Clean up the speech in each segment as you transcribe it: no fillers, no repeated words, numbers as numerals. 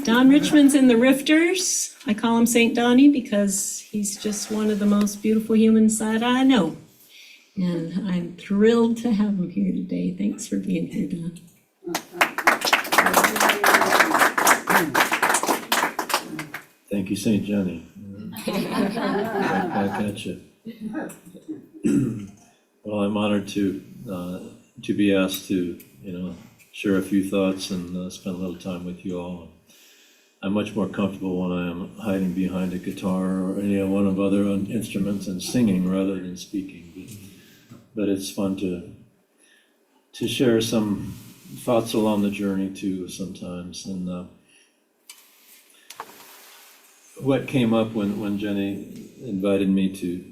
Don Richmond's in the Rifters. I call him St. Donnie because he's just one of the most beautiful humans that I know. And I'm thrilled to have him here today. Thanks for being here, Don. Thank you, St. Johnny. Back at you. Well, I'm honored to be asked to, share a few thoughts and spend a little time with you all. I'm much more comfortable when I am hiding behind a guitar or any one of other instruments and singing rather than speaking. But it's fun to share some thoughts along the journey too sometimes. And what came up when Jenny invited me to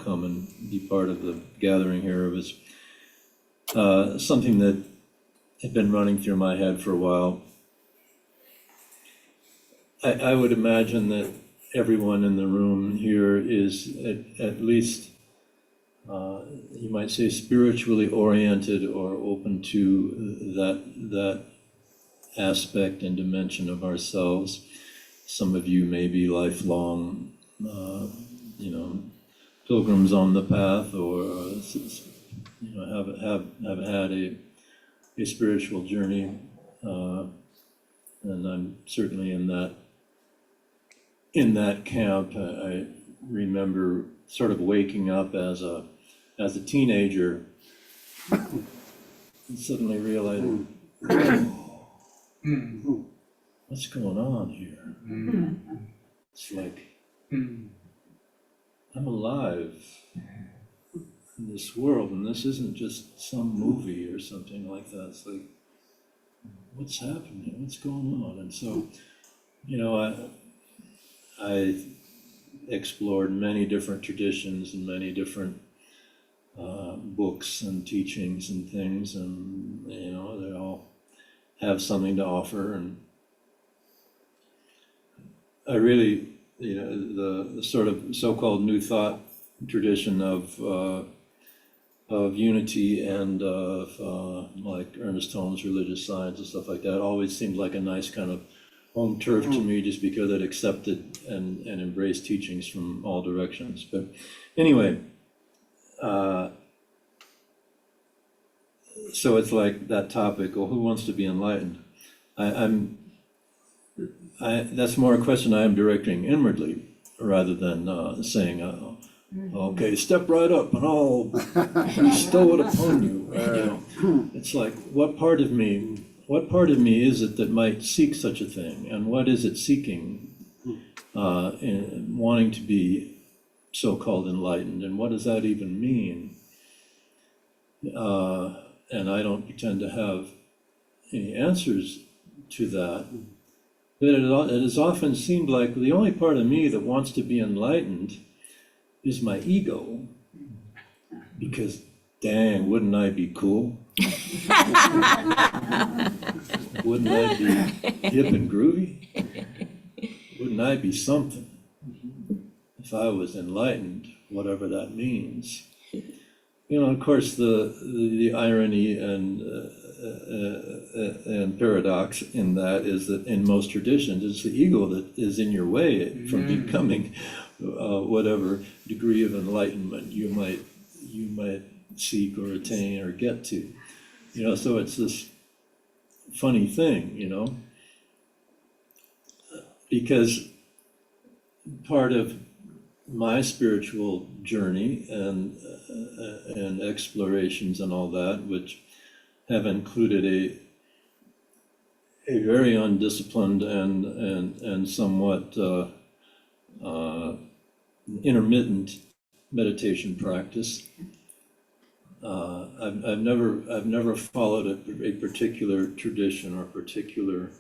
come and be part of the gathering here was something that had been running through my head for a while. I would imagine that everyone in the room here is at least, you might say, spiritually oriented or open to that aspect and dimension of ourselves. Some of you may be lifelong, pilgrims on the path, or have had a spiritual journey, and I'm certainly in that camp. I remember sort of waking up as a teenager and suddenly realizing, what's going on here? It's like, I'm alive in this world, and this isn't just some movie or something like that. It's like, what's happening? What's going on? And so, I explored many different traditions and many different books and teachings and things, and they all have something to offer. And I really, the sort of so-called New Thought tradition of unity and of like Ernest Holmes' religious science and stuff like that always seemed like a nice kind of home turf to me, just because it accepted and embraced teachings from all directions. But anyway, so it's like that topic, well, who wants to be enlightened? That's more a question I am directing inwardly rather than saying, okay, step right up and I'll bestow it upon you. It's like, what part of me is it that might seek such a thing, and what is it seeking in wanting to be so-called enlightened, and what does that even mean? And I don't pretend to have any answers to that, but it has often seemed like the only part of me that wants to be enlightened is my ego, because dang, wouldn't I be cool? Wouldn't I be hip and groovy? Wouldn't I be something if I was enlightened, whatever that means? Of course, the irony and paradox in that is that in most traditions, it's the ego that is in your way from becoming whatever degree of enlightenment you might seek or attain or get to. So it's this funny thing, because part of my spiritual journey and explorations and all that, which have included a very undisciplined and somewhat intermittent meditation practice. I've never followed a particular tradition or particular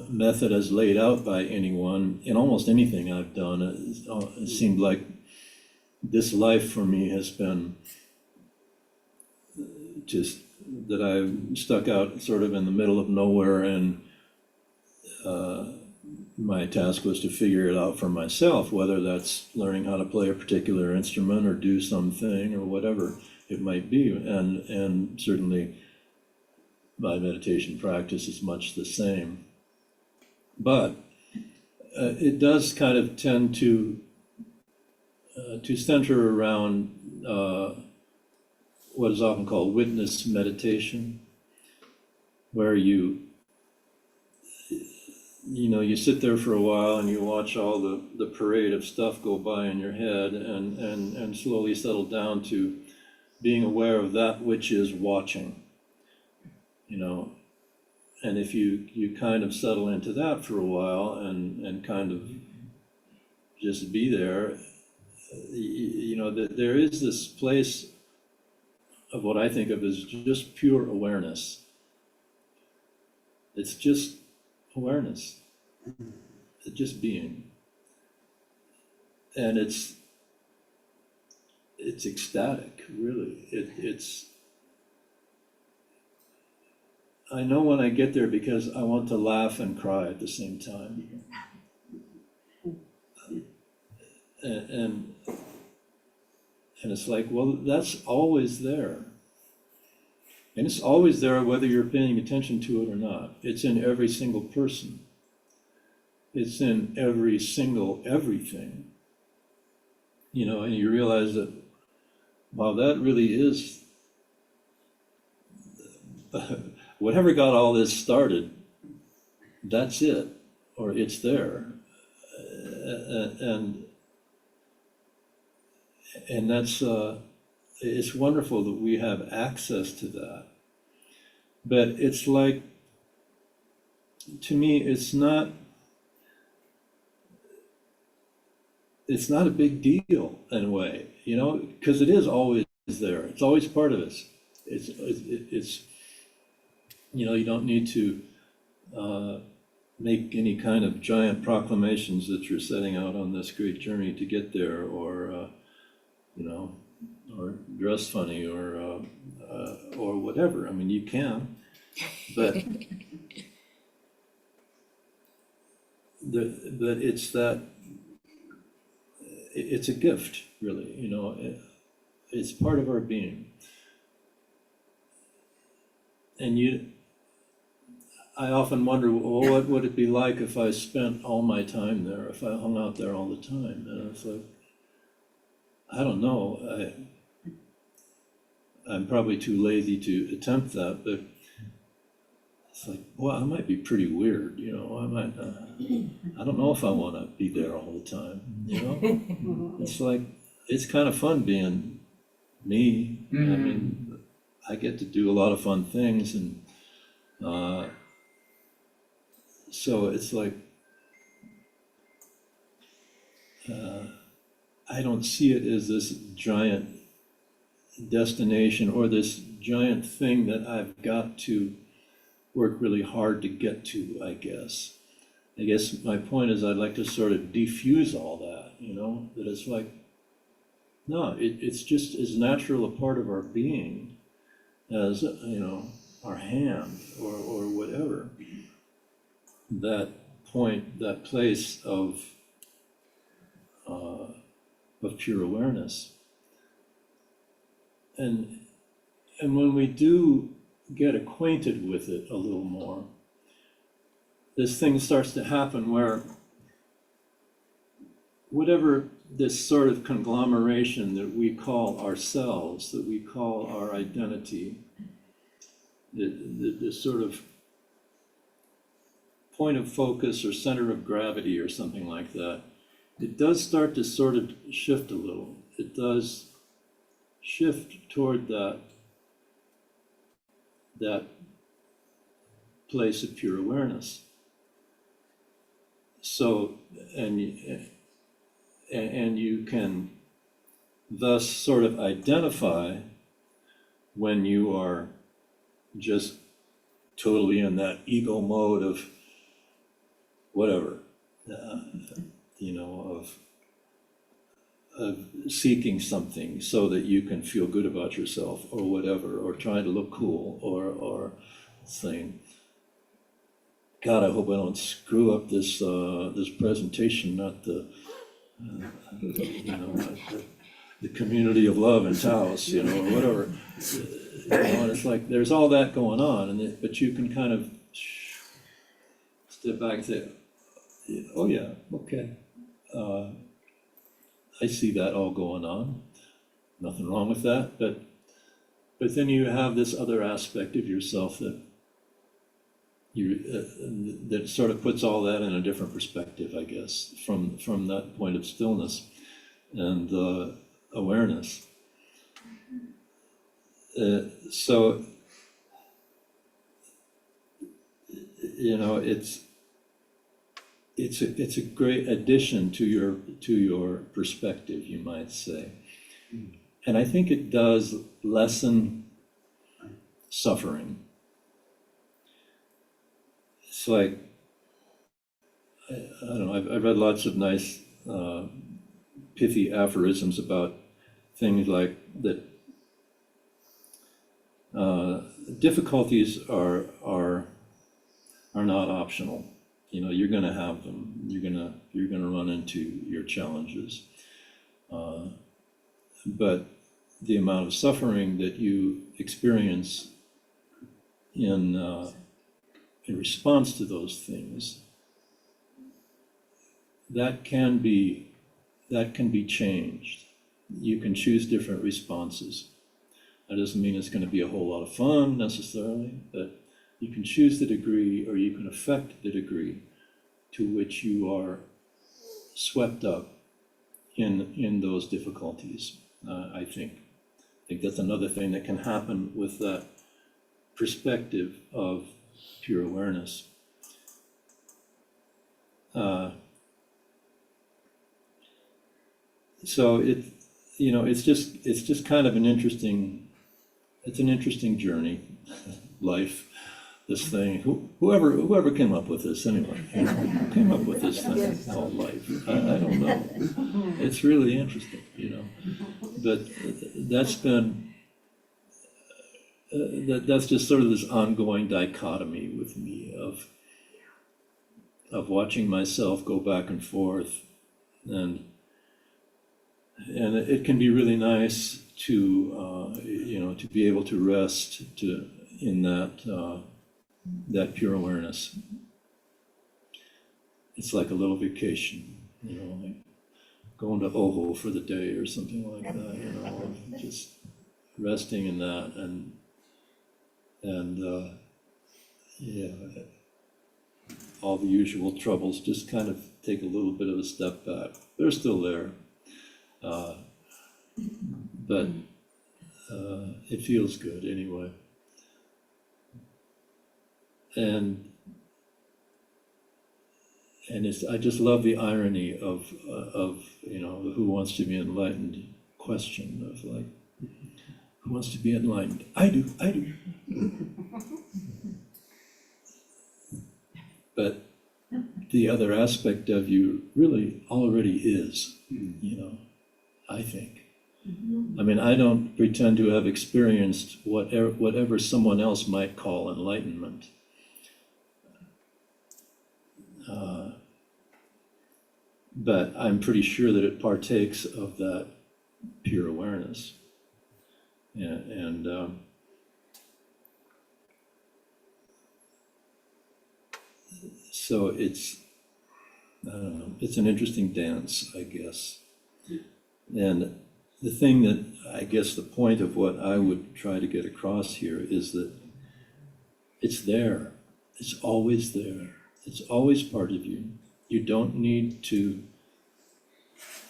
method as laid out by anyone. In almost anything I've done, it seemed like this life for me has been just that I've stuck out sort of in the middle of nowhere, and my task was to figure it out for myself, whether that's learning how to play a particular instrument or do something or whatever it might be. And certainly my meditation practice is much the same. But it does kind of tend to center around what is often called witness meditation, where you sit there for a while and you watch all the parade of stuff go by in your head and slowly settle down to being aware of that which is watching, and if you kind of settle into that for a while and kind of just be there, there is this place of what I think of as just pure awareness. It's just awareness. It's just being. And it's ecstatic, really. I know when I get there because I want to laugh and cry at the same time. And it's like, well, that's always there. And it's always there whether you're paying attention to it or not. It's in every single person. It's in every single everything. And you realize that, wow, that really is, whatever got all this started, that's it, or it's there. And that's, it's wonderful that we have access to that. But it's like, to me, it's not a big deal in a way, because it is always there. It's always part of us. It's you don't need to make any kind of giant proclamations that you're setting out on this great journey to get there, or or dress funny, or whatever. I mean, you can, but it's that. It's a gift, really. It's part of our being. And I often wonder, well, what would it be like if I spent all my time there, if I hung out there all the time? And it's like, I don't know. I'm probably too lazy to attempt that, but it's like, well, I might be pretty weird, I might, I don't know if I want to be there all the time, It's like, it's kind of fun being me. I mean, I get to do a lot of fun things, and so it's like, I don't see it as this giant destination or this giant thing that I've got to work really hard to get to, I guess. I guess my point is I'd like to sort of defuse all that, that it's like, no, it's just as natural a part of our being as, our hand or whatever. That point, that place of pure awareness. And when we do get acquainted with it a little more, this thing starts to happen where whatever this sort of conglomeration that we call ourselves, that we call our identity, the sort of point of focus or center of gravity or something like that, it does start to sort of shift a little. It does shift toward that place of pure awareness. So, and you can thus sort of identify when you are just totally in that ego mode of whatever, of seeking something so that you can feel good about yourself or whatever, or trying to look cool, or saying, God, I hope I don't screw up this presentation, not the community of love in Taos, or whatever. and it's like, there's all that going on, but you can kind of step back and say, oh yeah, okay. I see that all going on. Nothing wrong with that, but then you have this other aspect of yourself that that sort of puts all that in a different perspective, I guess, from that point of stillness and awareness. So, you know, it's a great addition to your perspective, you might say. And I think it does lessen suffering. It's like, I don't know, I've read lots of nice pithy aphorisms about things like that. Difficulties are not optional. You know, you're going to have them. You're going to run into your challenges. But the amount of suffering that you experience in response to those things, that can be changed. You can choose different responses. That doesn't mean it's going to be a whole lot of fun necessarily, but you can choose the degree, or you can affect the degree to which you are swept up in those difficulties. I think that's another thing that can happen with that perspective of pure awareness. So it's just kind of an interesting journey, life. This thing, whoever came up with this anyway, who came up with this thing called life? I don't know. It's really interesting, but that's been that's just sort of this ongoing dichotomy with me of watching myself go back and forth, and it can be really nice to to be able to rest in that pure awareness. It's like a little vacation, like going to Oho for the day or something like that, just resting in that, and all the usual troubles just kind of take a little bit of a step back. They're still there, but it feels good anyway. And I just love the irony of the who wants to be enlightened question of like, who wants to be enlightened? I do. But the other aspect of you really already is, I think. I mean, I don't pretend to have experienced whatever someone else might call enlightenment. But I'm pretty sure that it partakes of that pure awareness. And so it's, I don't know, it's an interesting dance, I guess. And the thing that, I guess the point of what I would try to get across here is that it's there. It's always there. It's always part of you. You don't need to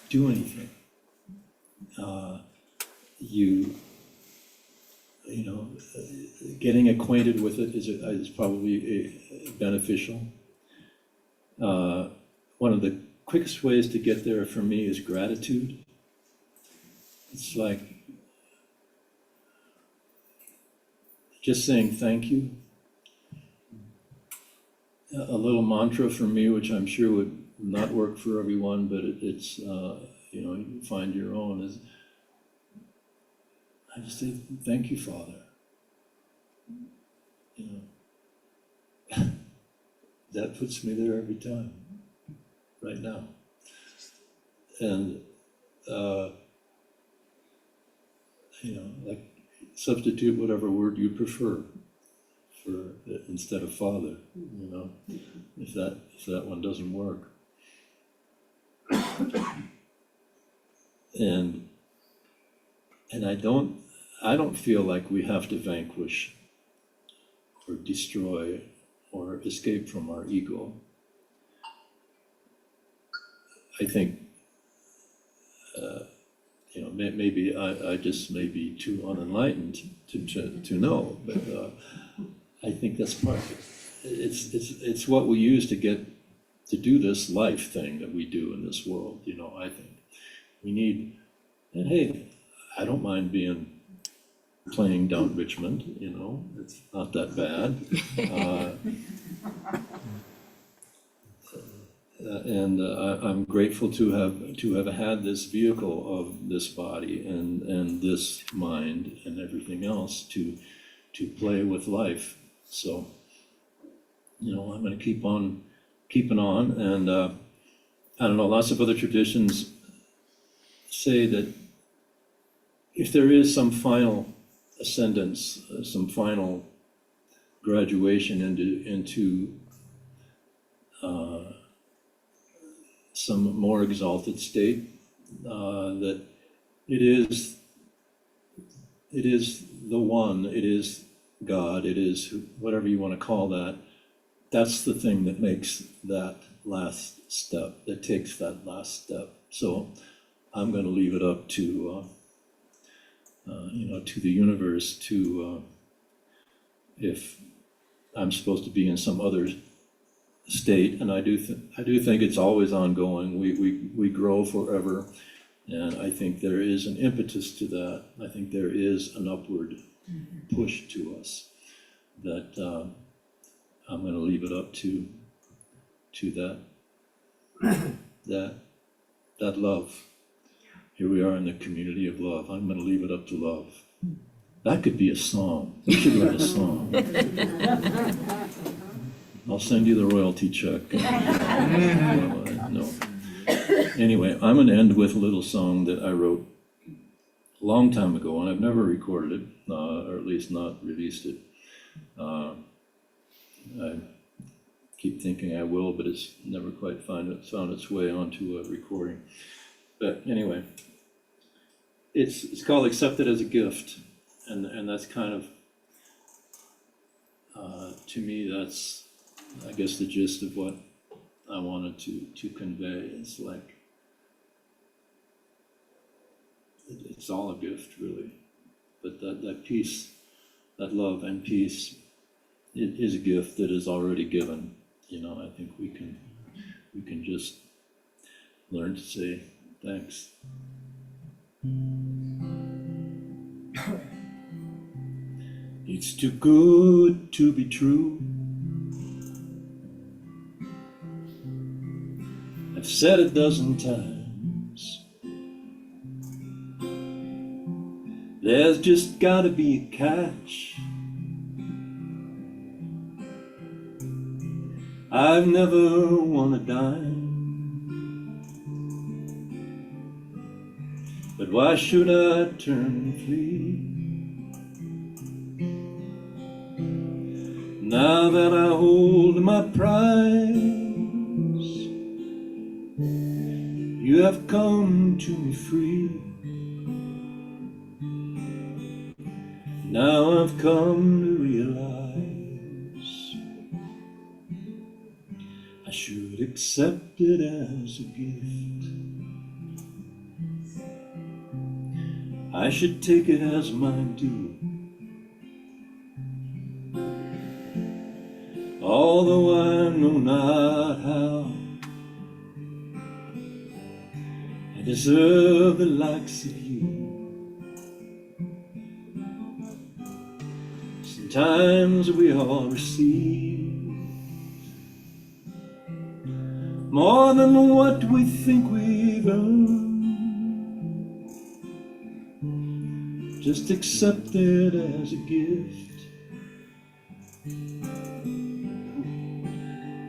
do anything. Getting acquainted with it is probably beneficial. One of the quickest ways to get there for me is gratitude. It's like just saying thank you. A little mantra for me, which I'm sure would not work for everyone, but it's you can find your own, is I just say thank you, Father. That puts me there every time, right now. And like substitute whatever word you prefer for instead of father, you know, if that one doesn't work. And I don't feel like we have to vanquish or destroy or escape from our ego. I think, you know, maybe I just may be too unenlightened to know, but I think that's part of it. It's what we use to get to do this life thing that we do in this world, you know. I think we need, and hey, I don't mind playing down Richmond, you know, it's not that bad. And I'm grateful to have had this vehicle of this body and this mind and everything else to play with life. So, you know, I'm going to keep on keeping on, and I don't know. Lots of other traditions say that if there is some final ascendance, some final graduation into some more exalted state, that it is the one, it is God, it is whatever you want to call that. That's the thing that makes that last step, that takes that last step. So I'm going to leave it up to you know, to the universe, to if I'm supposed to be in some other state, and I do think it's always ongoing. We grow forever, and I think there is an impetus to that. I think there is an upward push to us that I'm going to leave it up to that love. Here we are in the community of love. I'm going to leave it up to love. That could be a song. We should write a song. I'll send you the royalty check. No. Anyway, I'm going to end with a little song that I wrote a long time ago, and I've never recorded it, or at least not released it. I keep thinking I will, but it's never quite found its way onto a recording. But anyway, it's called "Accepted as a Gift," and that's kind of, to me, that's, I guess, the gist of what I wanted to convey. It's like, it's all a gift, really. But that peace, that love and peace, it is a gift that is already given. You know, I think we can just learn to say thanks. It's too good to be true. I've said a dozen times. There's just gotta be a catch. I've never won a dime. But why should I turn and flee? Now that I hold my prize, you have come to me free. Now I've come to realize I should accept it as a gift. I should take it as my due. Although I know not how, I deserve the likes of you. Sometimes we all receive more than what we think we've earned. Just accept it as a gift.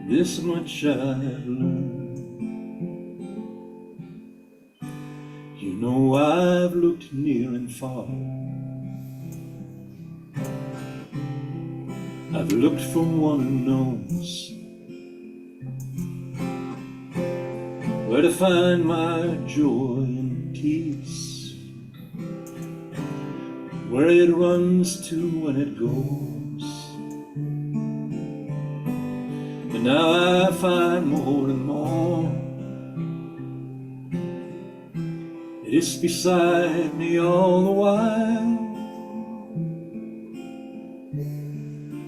This much I've learned. You know I've looked near and far, I've looked for one who knows where to find my joy and peace, where it runs to when it goes. And now I find more and more it is beside me all the while.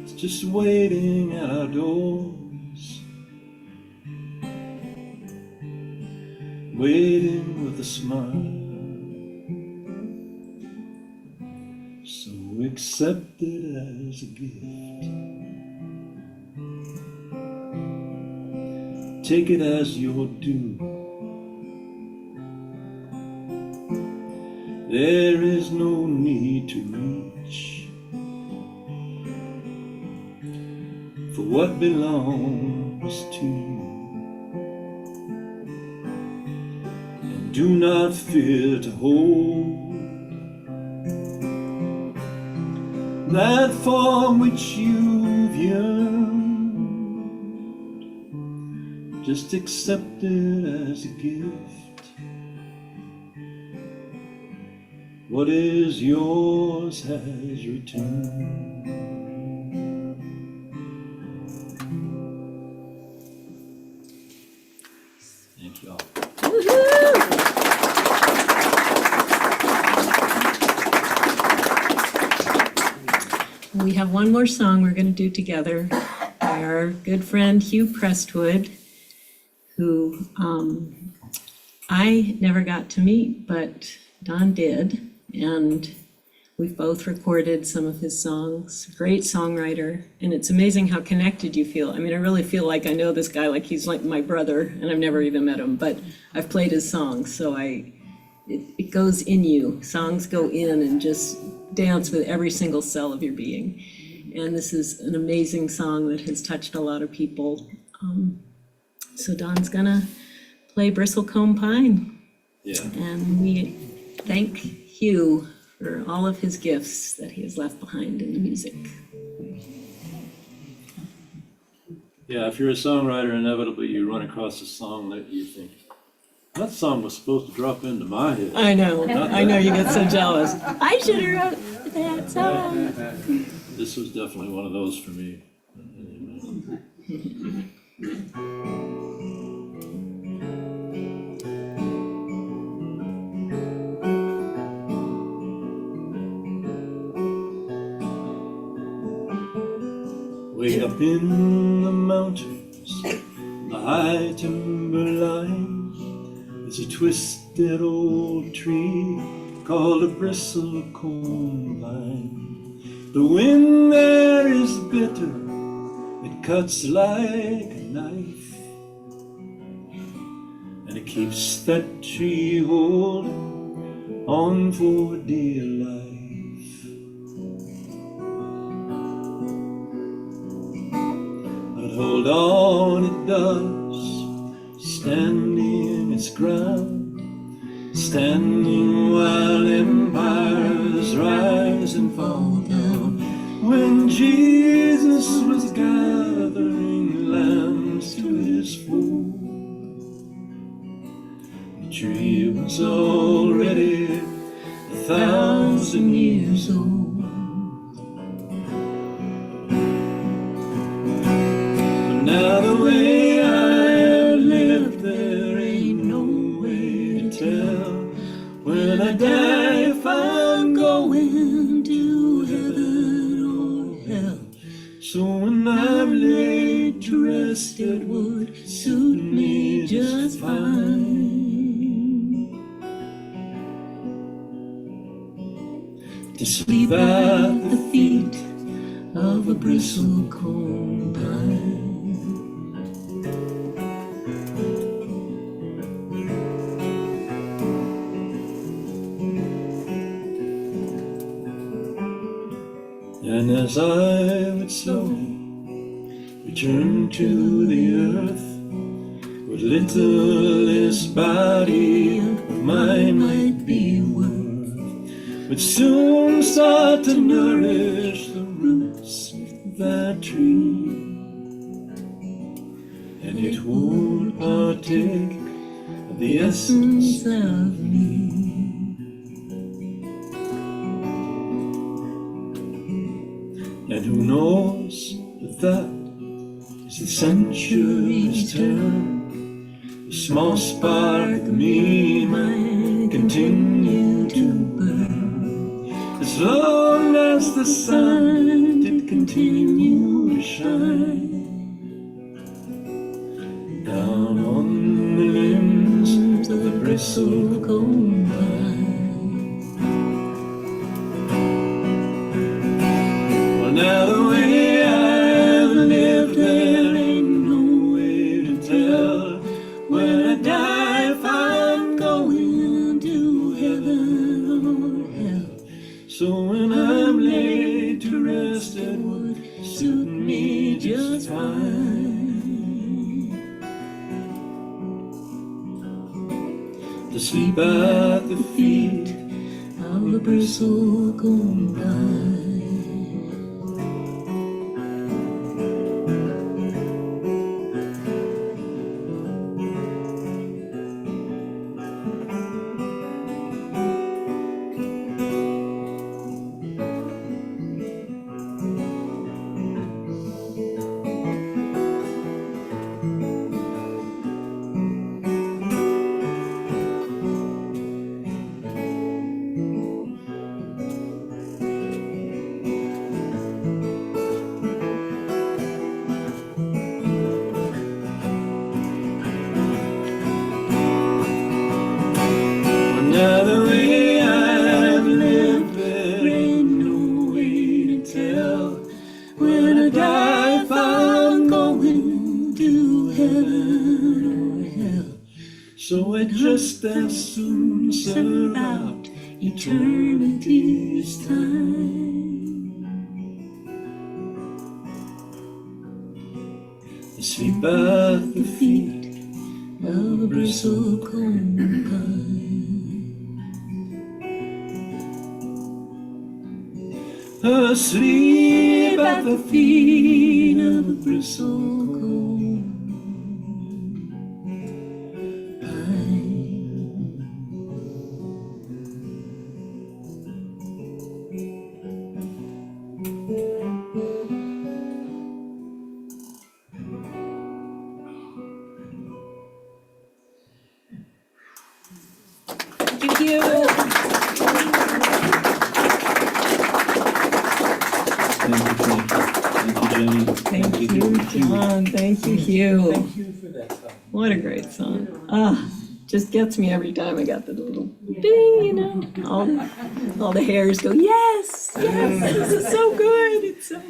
It's just waiting at our doors, waiting with a smile. So accept it as a gift, take it as your due. There is no need to reach for what belongs to you, and do not fear to hold that for which you've yearned. Just accept it as a gift. What is yours has returned. Thank you all. We have one more song we're going to do together by our good friend Hugh Prestwood, who I never got to meet, but Don did. And we've both recorded some of his songs. Great songwriter, and it's amazing how connected you feel. I mean, I really feel like I know this guy, like he's like my brother, and I've never even met him, but I've played his songs, so it goes in you. Songs go in and just dance with every single cell of your being. And this is an amazing song that has touched a lot of people. So Don's gonna play Bristlecombe Pine. Yeah. And we thank Hugh for all of his gifts that he has left behind in the music. Yeah, if you're a songwriter, inevitably you run across a song that you think, that song was supposed to drop into my head. I know you get so jealous. I should have wrote that song. This was definitely one of those for me. Way up in the mountains, the high timberline, there's a twisted old tree called a bristlecombe pine. The wind there is bitter, it cuts like a knife, and it keeps that tree holding on for dear life. Hold on, it does, standing its ground, standing while empires rise and fall down. When Jesus was gathering lambs to his fold, the tree was already 1,000 years old. Now the way I live, there ain't no way to tell. When I die, if I'm going to heaven or hell. So when I'm laid to rest, it would suit me just fine to sleep at the feet of a bristlecombe pine. And as I would slowly return to the earth, what little this body of mine might be worth would soon start to nourish the roots that tree, and it won't partake of the essence of me. And who knows if that is the century's turn, the small spark of me might continue to burn, as long as the sun did continue to shine down on the limbs of the bristlecone vine. Well, now the way I've lived, there ain't no way to tell. When I die, if I'm going to heaven or hell. So when I'm laid to rest, it would suit me just fine to sleep at the feet of the bristlecone vine. Now the way I've lived, there ain't no way to tell. When I die, if I'm going to heaven or hell. So I just as soon set out eternity's time to sleep at the feet of a bristlecone vine. Asleep at the feet of a bristlecone vine. Thank you. Thank you, Jenny. Thank you, John. Thank you, Hugh. Thank you for that song. What a great song. Just gets me every time. I got the little ding, you know. All the hairs go, yes, yes, this is so good. It's so